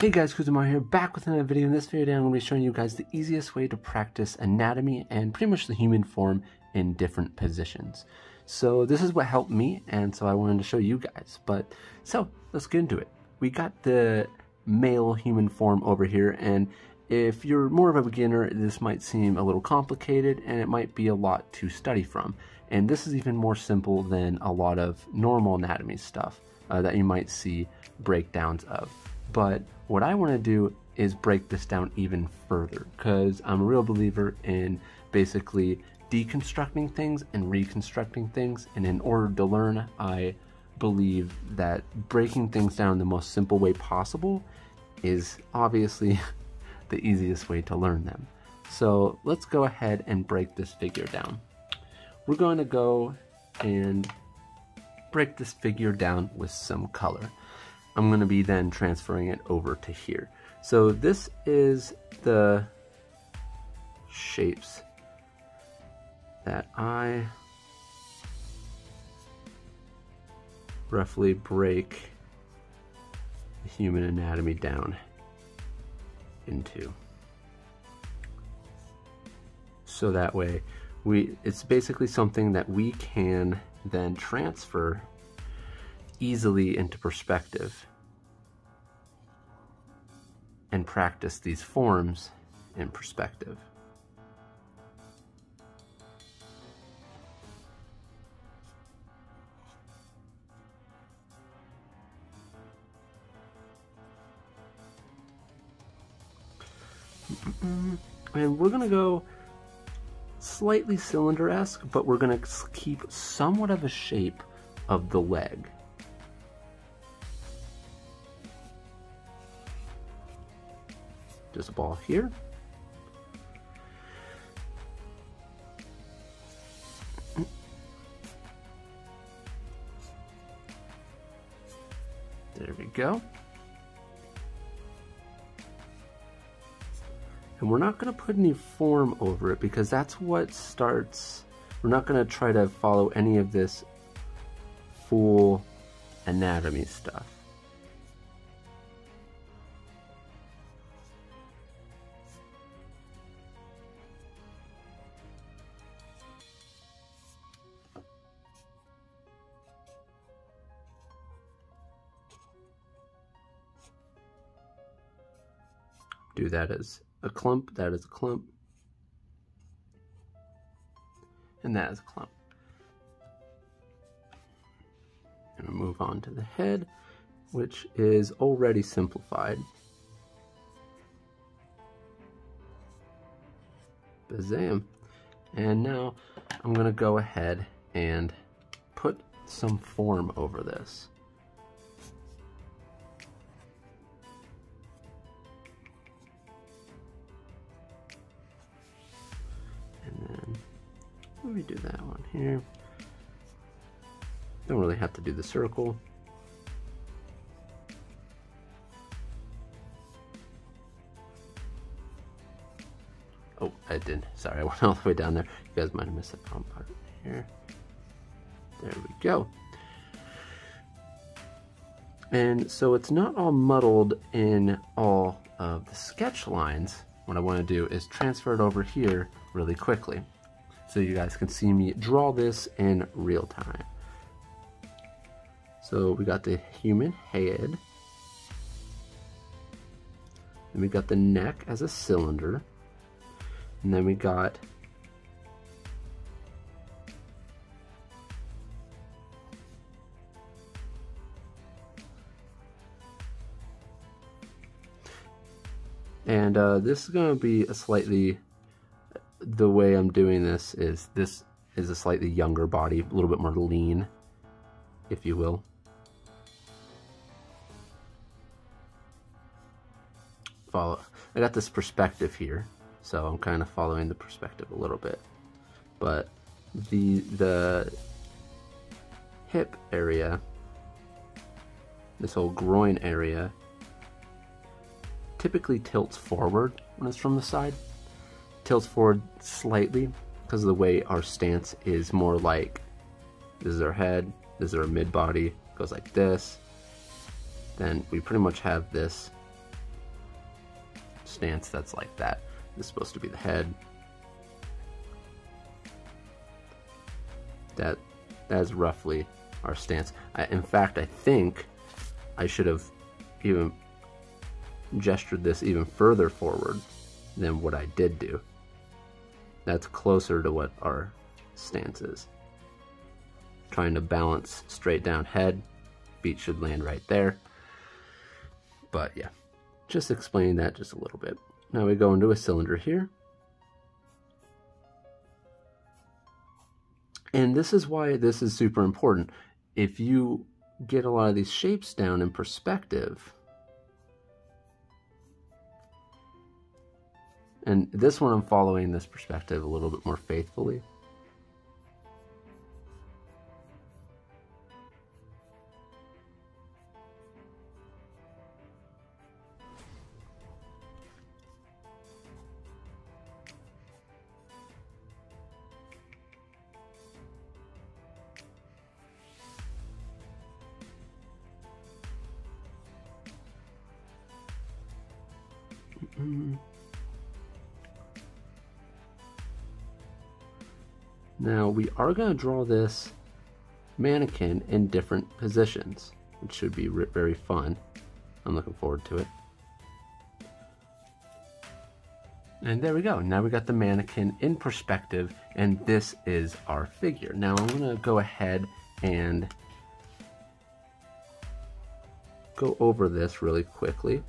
Hey guys, KUZO here, back with another video. In this video, I'm going to be showing you guys the easiest way to practice anatomy and pretty much the human form in different positions. So this is what helped me, and so I wanted to show you guys. So let's get into it. We got the male human form over here, and if you're more of a beginner, this might seem a little complicated and it might be a lot to study from. And this is even more simple than a lot of normal anatomy stuff that you might see breakdowns of. But what I want to do is break this down even further, because I'm a real believer in basically deconstructing things and reconstructing things. And in order to learn, I believe that breaking things down in the most simple way possible is obviously the easiest way to learn them. So let's go ahead and break this figure down. We're going to go and break this figure down with some color. I'm going to be then transferring it over to here. So this is the shapes that I roughly break the human anatomy down into. So that way it's basically something that we can then transfer easily into perspective and practice these forms in perspective. And we're gonna go slightly cylinder-esque, but we're gonna keep somewhat of a shape of the leg. Just a ball here. There we go. And we're not going to put any form over it, because that's what starts. We're not going to try to follow any of this full anatomy stuff. Do that as a clump, that is a clump, and that is a clump. And we'll move on to the head, which is already simplified. Bazam. And now I'm going to go ahead and put some form over this. Let me do that one here. Don't really have to do the circle. Oh, I did. Sorry, I went all the way down there. You guys might have missed that bottom part here. There we go. And so it's not all muddled in all of the sketch lines. What I want to do is transfer it over here really quickly, so you guys can see me draw this in real time. So we got the human head, and we got the neck as a cylinder, and then we got this is going to be a slightly, the way I'm doing this is a slightly younger body, a little bit more lean, if you will. I got this perspective here, so I'm kind of following the perspective a little bit. But the hip area, this whole groin area, typically tilts forward when it's from the side. Tilts forward slightly because of the way our stance is more like, this is our head, this is our mid body, goes like this. Then we pretty much have this stance that's like that. This is supposed to be the head. That's roughly our stance. In fact, I think I should have even gestured this even further forward than what I did do. That's closer to what our stance is. Trying to balance straight down head, feet should land right there. But yeah, just explaining that just a little bit. Now we go into a cylinder here. And this is why this is super important. If you get a lot of these shapes down in perspective, and this one I'm following this perspective a little bit more faithfully. Now we are going to draw this mannequin in different positions, which should be very fun. I'm looking forward to it. And there we go. Now we got the mannequin in perspective, and this is our figure. Now I'm going to go ahead and go over this really quickly.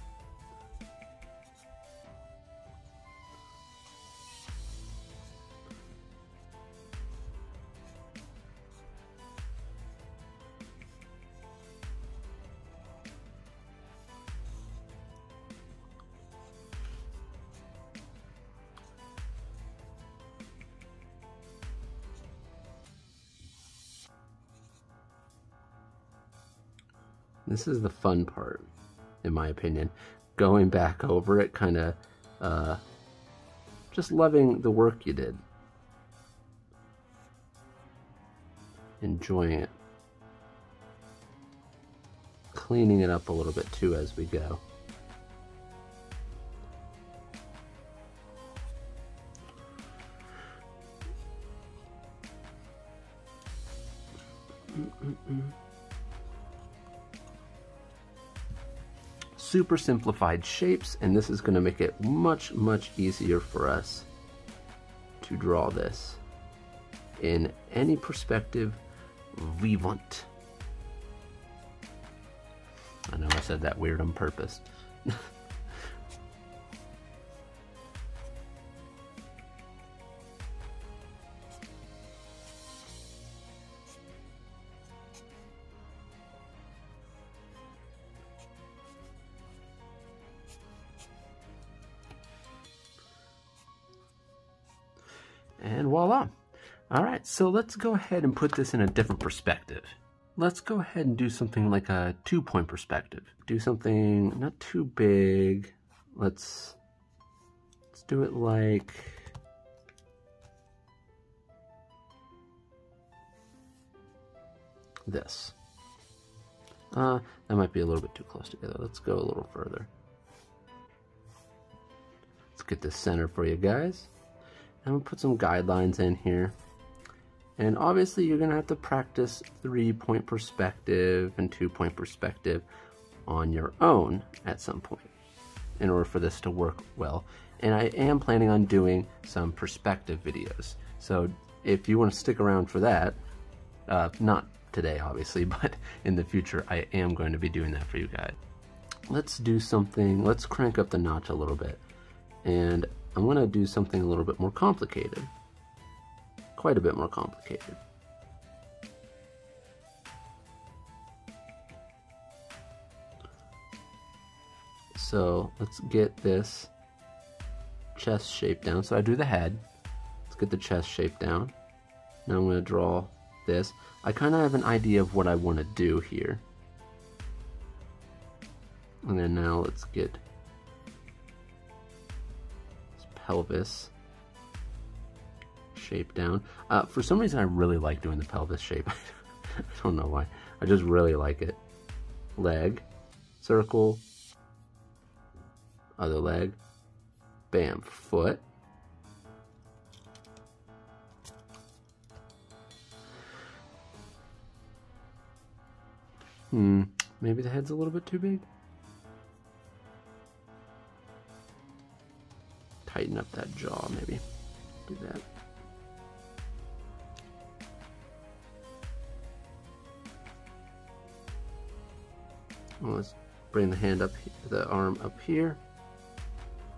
This is the fun part, in my opinion. Going back over it, kind of just loving the work you did. Enjoying it. Cleaning it up a little bit too as we go. Super simplified shapes, and this is going to make it much easier for us to draw this in any perspective we want. I know I said that weird on purpose. And voila. All right, so let's go ahead and put this in a different perspective. Let's go ahead and do something like a 2-point perspective. Do something not too big. Let's do it like this. That might be a little bit too close together. Let's go a little further. Let's get this center for you guys. I'm gonna put some guidelines in here. And obviously you're gonna have to practice 3-point perspective and 2-point perspective on your own at some point in order for this to work well. And I am planning on doing some perspective videos. So if you want to stick around for that, not today obviously, but in the future I am going to be doing that for you guys. Let's do something, let's crank up the notch a little bit. And I'm going to do something a little bit more complicated. Quite a bit more complicated. So let's get this chest shape down. So I do the head. Let's get the chest shape down. Now I'm going to draw this. I kind of have an idea of what I want to do here. And then now let's get this pelvis shape down. For some reason I really like doing the pelvis shape. I don't know why. I just really like it. Leg, circle, other leg, bam, foot. Maybe the head's a little bit too big. Tighten up that jaw, maybe. Do that. Well, let's bring the hand up, the arm up here,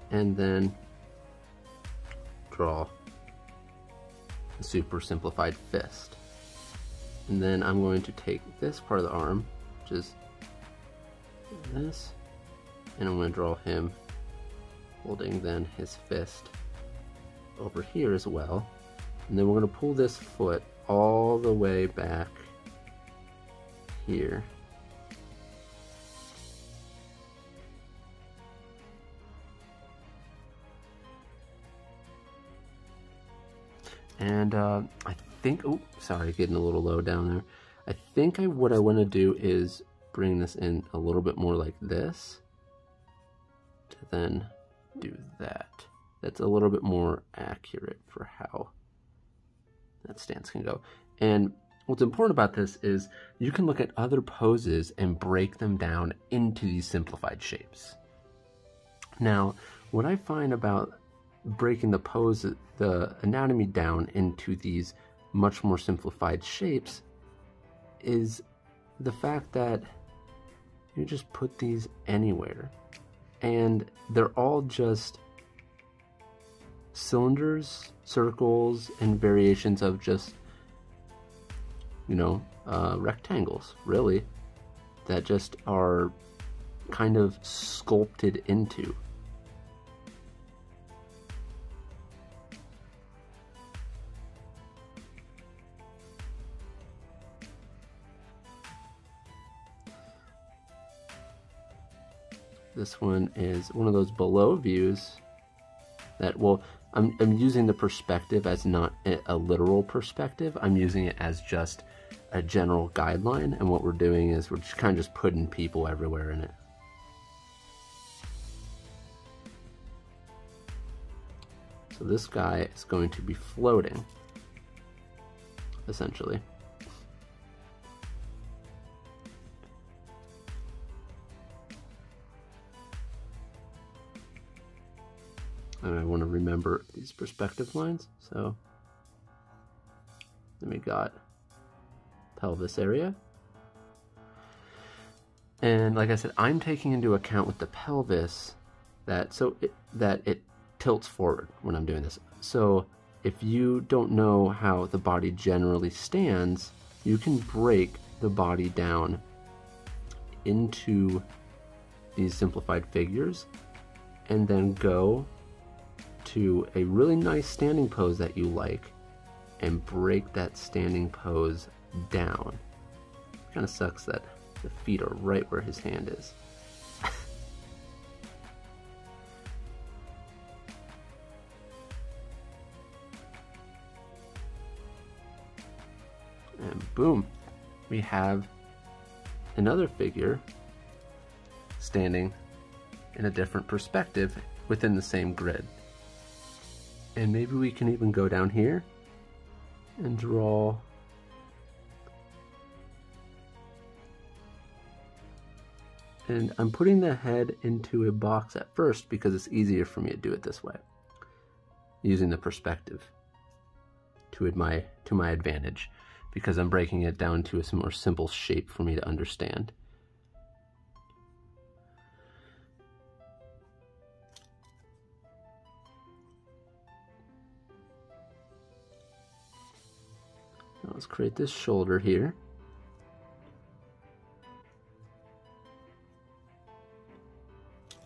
and then draw a super simplified fist. And then I'm going to take this part of the arm, which is this, and I'm going to draw him holding then his fist over here as well. And then we're going to pull this foot all the way back here. And I think, oh, sorry, getting a little low down there. I think what I want to do is bring this in a little bit more like this, to then do that. That's a little bit more accurate for how that stance can go. And what's important about this is you can look at other poses and break them down into these simplified shapes. Now, what I find about breaking the pose, the anatomy down into these much more simplified shapes is the fact that you just put these anywhere and they're all just cylinders, circles, and variations of just, you know, rectangles, really, that just are kind of sculpted into. This one is one of those below views that, well, I'm using the perspective as not a literal perspective. I'm using it as just a general guideline, and what we're doing is we're just kind of just putting people everywhere in it. So this guy is going to be floating, essentially. And I want to remember these perspective lines. So then we got pelvis area. And like I said, I'm taking into account with the pelvis that it tilts forward when I'm doing this. So if you don't know how the body generally stands, you can break the body down into these simplified figures and then go to a really nice standing pose that you like and break that standing pose down. Kind of sucks that the feet are right where his hand is. And boom, we have another figure standing in a different perspective within the same grid. And maybe we can even go down here and draw and I'm putting the head into a box at first because it's easier for me to do it this way, using the perspective to my advantage, because I'm breaking it down to a more simple shape for me to understand. Now let's create this shoulder here.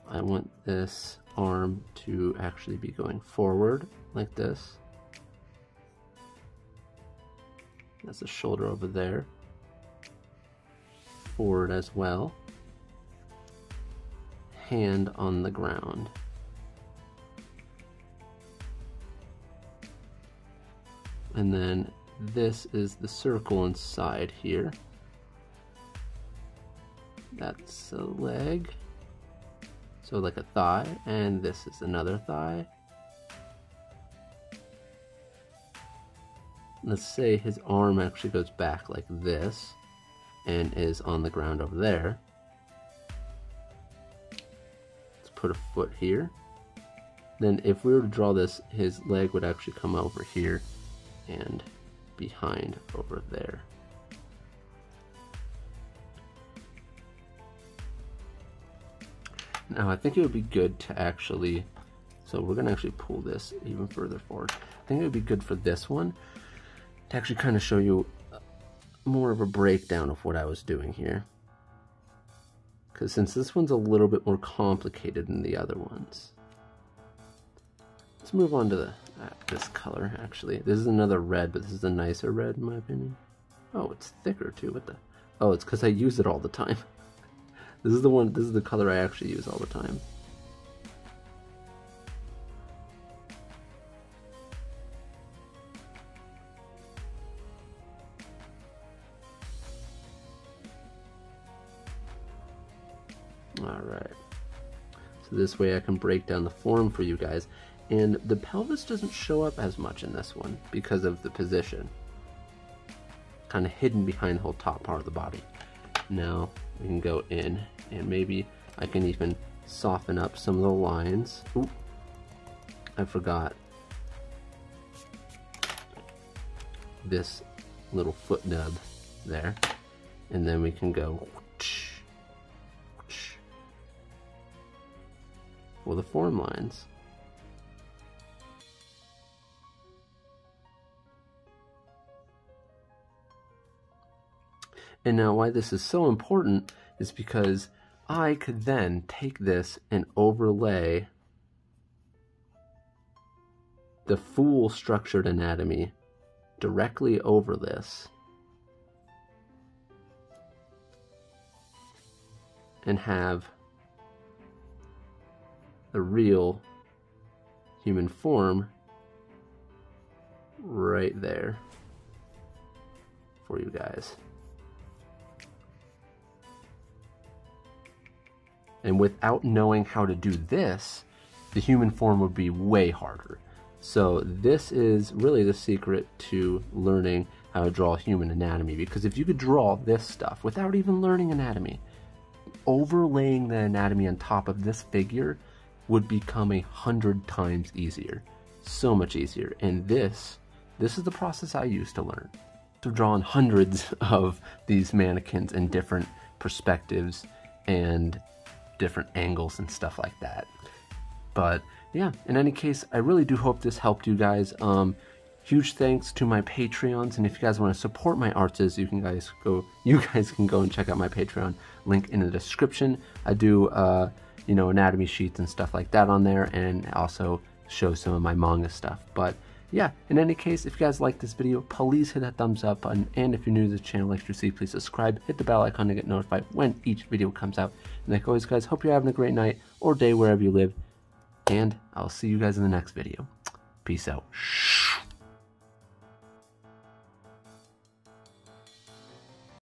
I want this arm to actually be going forward like this. That's the shoulder over there. Forward as well. Hand on the ground. And then this is the circle inside here. That's a leg. So like a thigh, and this is another thigh. Let's say his arm actually goes back like this and is on the ground over there. Let's put a foot here. Then if we were to draw this, his leg would actually come over here and behind over there. Now I think it would be good to actually, so we're going to actually pull this even further forward. I think it would be good for this one to actually kind of show you more of a breakdown of what I was doing here. Because since this one's a little bit more complicated than the other ones. Let's move on to this color actually. This is another red, but this is a nicer red in my opinion. Oh, it's thicker too. What the? Oh, it's because I use it all the time. This is the one, this is the color I actually use all the time. Alright. So this way I can break down the form for you guys. And the pelvis doesn't show up as much in this one because of the position. Kind of hidden behind the whole top part of the body. Now we can go in and maybe I can even soften up some of the lines. Ooh, I forgot this little foot nub there. And then we can go for the form lines. And now why this is so important is because I could then take this and overlay the full structured anatomy directly over this and have the real human form right there for you guys. And without knowing how to do this, the human form would be way harder. So this is really the secret to learning how to draw human anatomy, because if you could draw this stuff without even learning anatomy, overlaying the anatomy on top of this figure would become 100 times easier. So much easier. And this is the process I used to learn. So I've drawn hundreds of these mannequins in different perspectives and different angles and stuff like that. But yeah, in any case, I really do hope this helped you guys. Huge thanks to my Patreons, and if you guys want to support my artists, you guys can go and check out my Patreon, link in the description. I do you know, anatomy sheets and stuff like that on there, and also show some of my manga stuff. But yeah, in any case, if you guys like this video, please hit that thumbs up button, and if you're new to the channel like to see, please subscribe, hit the bell icon to get notified when each video comes out. And like always guys, hope you're having a great night or day wherever you live, and I'll see you guys in the next video. Peace out.